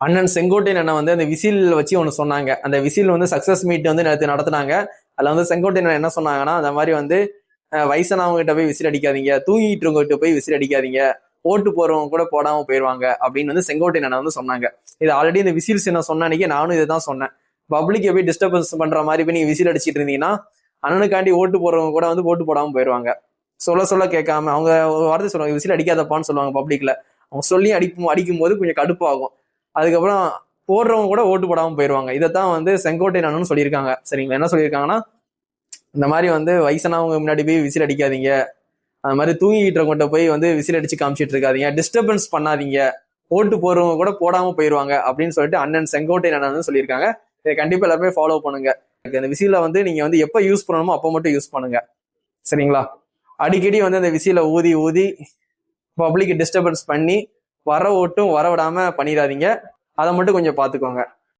அண்ணன் செங்கோட்டையன் அண்ணன் வந்து அந்த விசில் வச்சு ஒன்று சொன்னாங்க. அந்த விசில் வந்து சக்சஸ் மீட் வந்து நேற்று நடத்தினாங்க. அதில் வந்து செங்கோட்டையன் என்ன சொன்னாங்கன்னா, அந்த மாதிரி வந்து வயசானவங்க கிட்ட போய் விசில் அடிக்காதீங்க, தூங்கிட்டு இருக்கவங்க போய் விசில் அடிக்காதீங்க, ஓட்டு போறவங்க கூட போடாம போயிருவாங்க அப்படின்னு வந்து செங்கோட்டையன் அண்ணன் வந்து சொன்னாங்க. இது ஆல்ரெடி இந்த விசில்ஸ் என்ன சொன்ன அன்னைக்கு நானும் இதை தான் சொன்னேன். பப்ளிக்கை போய் டிஸ்டர்பன்ஸ் பண்ற மாதிரி போய் நீங்க விசில் அடிச்சிட்டு இருந்தீங்கன்னா அண்ணனுக்காண்டி ஓட்டு போறவங்க கூட வந்து ஓட்டு போடாம போயிருவாங்க. சொல்ல கேட்காம அவங்க ஒரு வார்த்தை சொல்லுவாங்க, விசில் அடிக்காதப்பான்னு சொல்லுவாங்க பப்ளிக்ல. அவங்க சொல்லி அடிக்கும் போது கொஞ்சம் கடுப்பாகும். அதுக்கப்புறம் போடுறவங்க கூட ஓட்டு போடாம போயிருவாங்க. இதைத்தான் வந்து செங்கோட்டையன் அண்ணன் சொல்லியிருக்காங்க. சரிங்களா? என்ன சொல்லியிருக்காங்கன்னா, இந்த மாதிரி வந்து வயசானவங்க முன்னாடி போய் விசில் அடிக்காதீங்க, அது மாதிரி தூங்கிட்டு இருக்கவங்கிட்ட போய் வந்து விசில் அடிச்சு காமிச்சிட்டு இருக்காதீங்க, டிஸ்டர்பன்ஸ் பண்ணாதீங்க, ஓட்டு போடுறவங்க கூட போடாம போயிருவாங்க அப்படின்னு சொல்லிட்டு அண்ணன் செங்கோட்டையன் அண்ணன் சொல்லியிருக்காங்க. இதை கண்டிப்பா எல்லாருமே ஃபாலோ பண்ணுங்க. அந்த விசில வந்து நீங்க வந்து எப்ப யூஸ் பண்ணணுமோ அப்ப மட்டும் யூஸ் பண்ணுங்க. சரிங்களா? அடிக்கடி வந்து அந்த விசில ஊதி ஊதி பப்ளிக் டிஸ்டர்பன்ஸ் பண்ணி வர ஓட்டும் வரவிடாம பண்ணிடாதீங்க. அதை மட்டும் கொஞ்சம் பாத்துக்கோங்க.